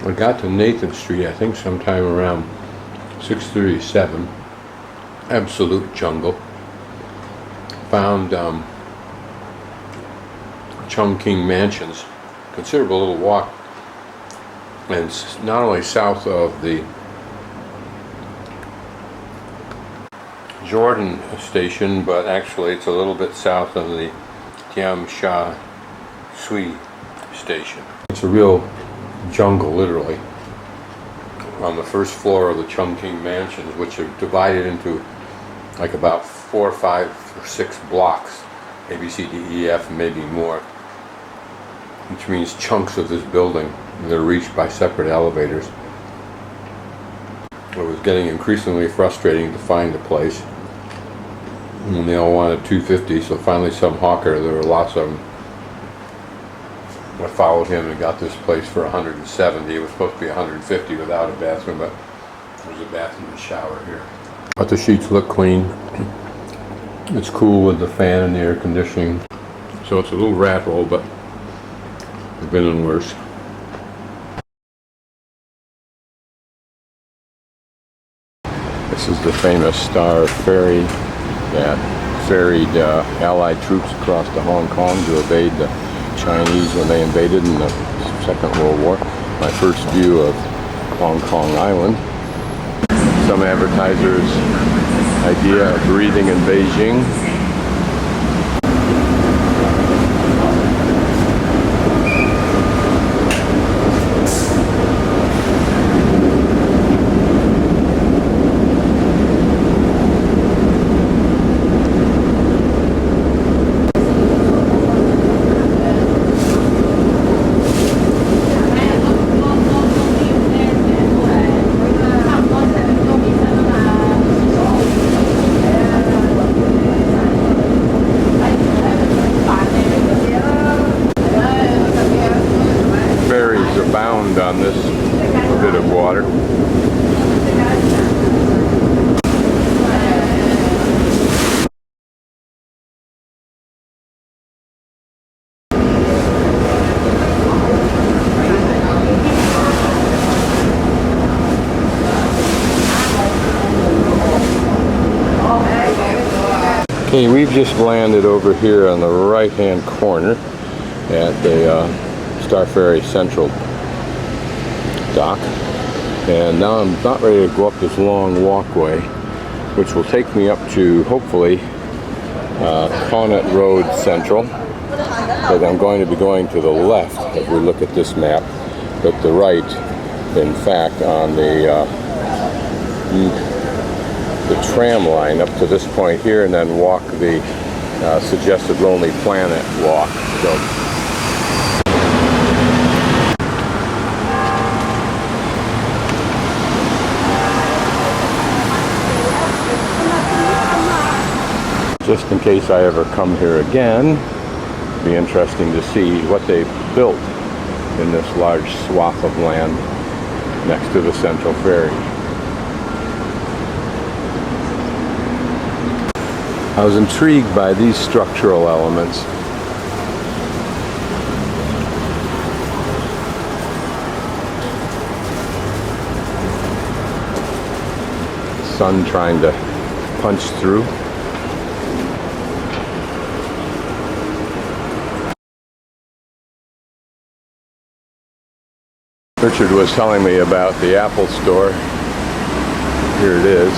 I got to Nathan Street, I think sometime around 6:37. Absolute jungle. Found Chungking Mansions. Considerable little walk. And it's not only south of the Jordan station, but actually it's a little bit south of the Tiam Sha Sui station. It's a real jungle, literally, on the first floor of the Chungking Mansions, which are divided into like about 4, 5, or 6 blocks, A, B, C, D, E, F, and maybe more, which means chunks of this building that are reached by separate elevators. It was getting increasingly frustrating to find a place, and they all wanted $250, so finally some hawker, there were lots of them, I followed him and got this place for $170. It was supposed to be $150 without a bathroom, but there's a bathroom and shower here. But the sheets look clean. It's cool with the fan and the air conditioning. So it's a little rat hole, but I've been in worse. This is the famous Star ferry that ferried Allied troops across to Hong Kong to evade the Chinese when they invaded in the Second World War. My first view of Hong Kong Island. Some advertisers' idea of breathing in Beijing. Abound on this bit of water. Okay, we've just landed over here on the right-hand corner at the Star Ferry Central dock, and now I'm not ready to go up this long walkway, which will take me up to hopefully Connaught Road Central, but I'm going to be going to the left if we look at this map, but the right, in fact, on the tram line up to this point here, and then walk the suggested Lonely Planet walk. So just in case I ever come here again, it'll be interesting to see what they built in this large swath of land next to the Central Ferry. I was intrigued by these structural elements. Sun trying to punch through. Richard was telling me about the Apple store. Here it is.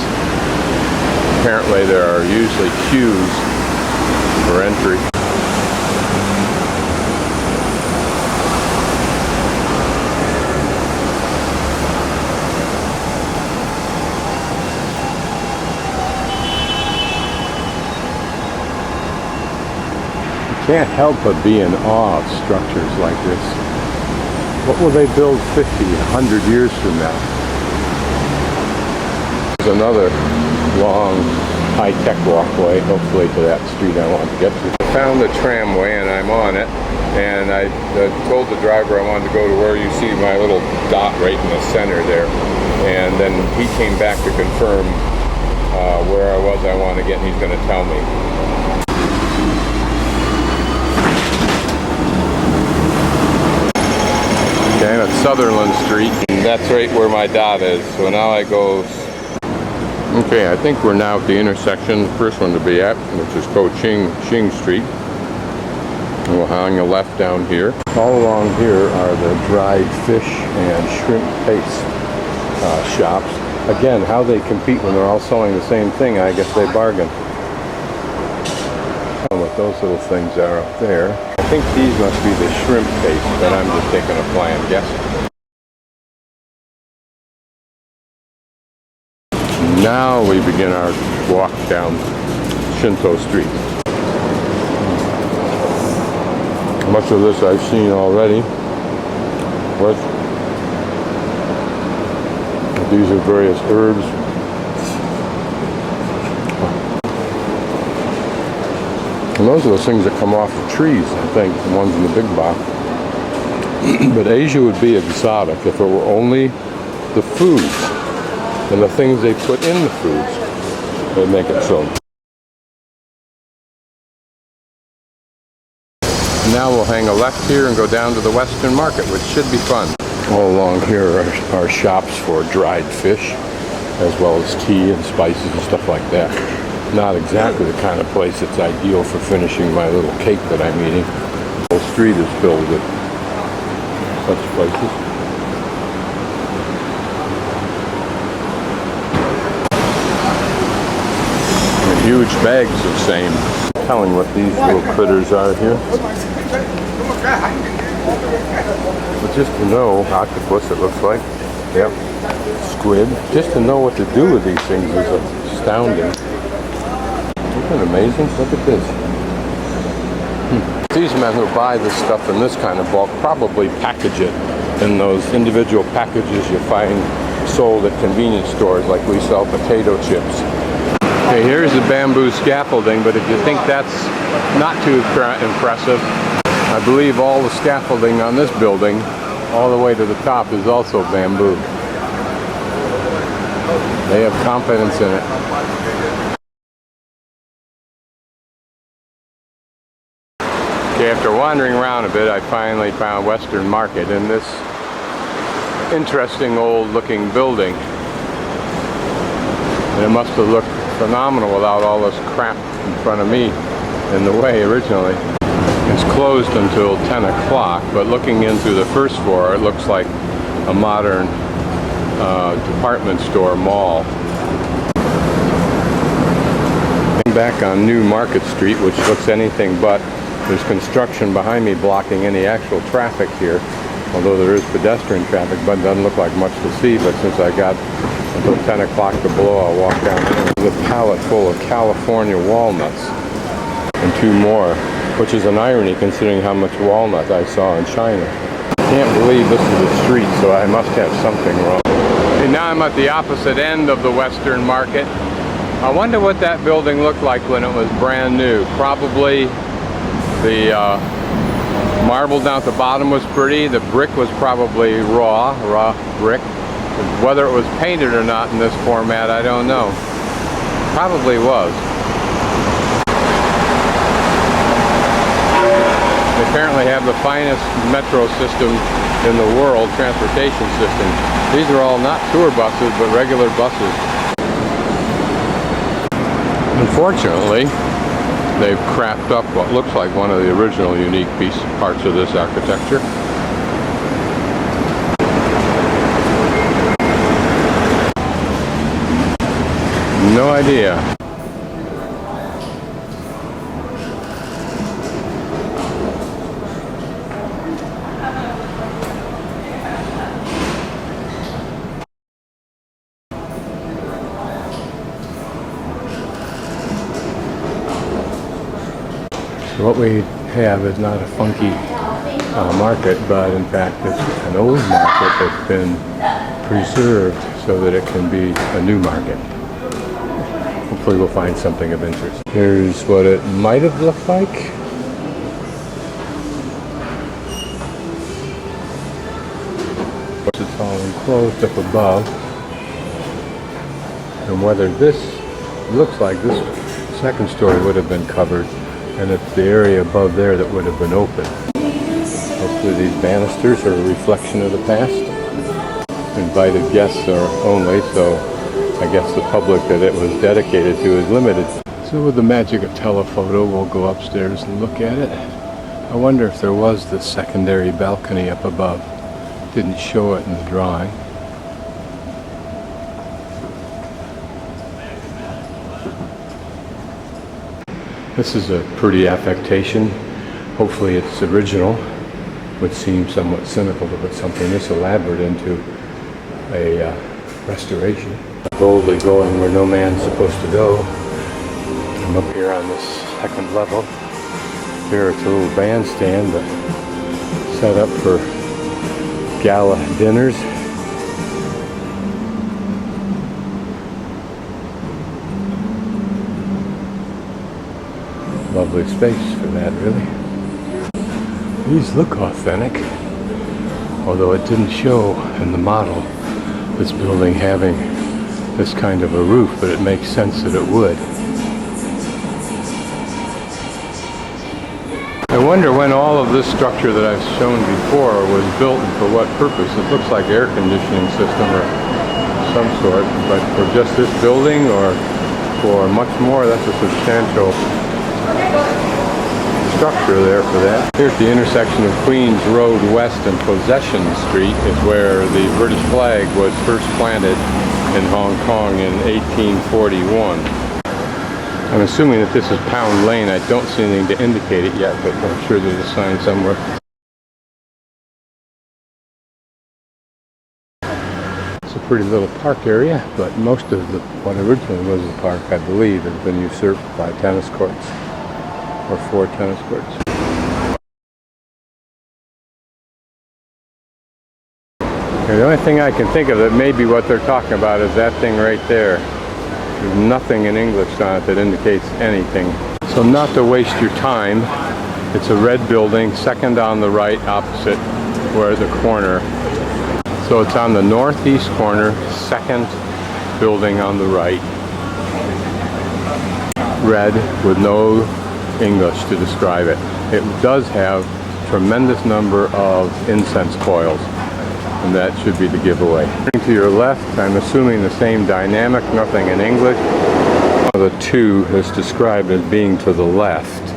Apparently there are usually queues for entry. You can't help but be in awe of structures like this. What will they build 50, 100 years from now? There's another long, high-tech walkway, hopefully to that street I want to get to. I found the tramway and I'm on it, and I told the driver I wanted to go to where you see my little dot right in the center there, and then he came back to confirm where I was I want to get, and he's going to tell me. Okay, at Sutherland Street, and that's right where my dot is. So now I go. Okay, I think we're now at the intersection, the first one to be at, which is Chungking Street. And we'll hang a left down here. All along here are the dried fish and shrimp paste shops. Again, how they compete when they're all selling the same thing, I guess they bargain. I don't know what those little things are up there. I think these must be the shrimp paste, but I'm just taking a blind guess. Now we begin our walk down Shinto Street. Much of this I've seen already. These are various herbs. And those are the things that come off of trees, I think, the ones in the big box. But Asia would be exotic if it were only the foods and the things they put in the foods that make it so. Now we'll hang a left here and go down to the Western Market, which should be fun. All along here are shops for dried fish, as well as tea and spices and stuff like that. Not exactly the kind of place that's ideal for finishing my little cake that I'm eating. The whole street is filled with such places. And huge bags of same. Telling what these little critters are here. But just to know, octopus it looks like. Yep. Squid. Just to know what to do with these things is astounding. Isn't it amazing? Look at this. These men who buy this stuff in this kind of bulk probably package it in those individual packages you find sold at convenience stores like we sell potato chips. Okay, here's the bamboo scaffolding, but if you think that's not too impressive, I believe all the scaffolding on this building, all the way to the top, is also bamboo. They have confidence in it. Okay, after wandering around a bit, I finally found Western Market in this interesting old looking building. And it must have looked phenomenal without all this crap in front of me in the way originally. It's closed until 10 o'clock, but looking into the first floor, it looks like a modern department store mall. Back on New Market Street, which looks anything but. There's construction behind me blocking any actual traffic here, although there is pedestrian traffic, but it doesn't look like much to see. But since I got until 10 o'clock to blow, I'll walk down there. There's a pallet full of California walnuts and two more, which is an irony considering how much walnut I saw in China. Can't believe this is the street, so I must have something wrong. Okay, now I'm at the opposite end of the Western Market. I wonder what that building looked like when it was brand new. Probably the marble down at the bottom was pretty. The brick was probably raw brick. Whether it was painted or not in this format, I don't know. Probably was. They apparently have the finest metro system in the world, transportation system. These are all not tour buses, but regular buses. Unfortunately, they've crapped up what looks like one of the original unique parts of this architecture. No idea. So what we have is not a funky market, but in fact it's an old market that's been preserved so that it can be a new market. Hopefully we'll find something of interest. Here's what it might have looked like. It's all enclosed up above. And whether this looks like this second story would have been covered, and it's the area above there that would have been open. Hopefully these banisters are a reflection of the past. Invited guests are only, so I guess the public that it was dedicated to is limited. So with the magic of telephoto, we'll go upstairs and look at it. I wonder if there was this secondary balcony up above. Didn't show it in the drawing. This is a pretty affectation. Hopefully it's original. Would seem somewhat cynical to put something this elaborate into a restoration. Boldly going where no man's supposed to go. I'm up here on this second level. Here it's a little bandstand set up for gala dinners. Lovely space for that, really. These look authentic, although it didn't show in the model this building having this kind of a roof, but it makes sense that it would. I wonder when all of this structure that I've shown before was built and for what purpose. It looks like air conditioning system or some sort, but for just this building or for much more, that's a substantial structure there for that. Here at the intersection of Queens Road West and Possession Street is where the British flag was first planted in Hong Kong in 1841. I'm assuming that this is Pound Lane. I don't see anything to indicate it yet, but I'm sure there's a sign somewhere. It's a pretty little park area, but most of what originally was the park, I believe, has been usurped by tennis courts. Or 4 tennis courts. The only thing I can think of that may be what they're talking about is that thing right there. There's nothing in English on it that indicates anything. So not to waste your time, it's a red building, second on the right, opposite where the corner. So it's on the northeast corner, second building on the right. Red with no English to describe it. It does have a tremendous number of incense coils, and that should be the giveaway. Turning to your left, I'm assuming the same dynamic, nothing in English. One of the two is described as being to the left.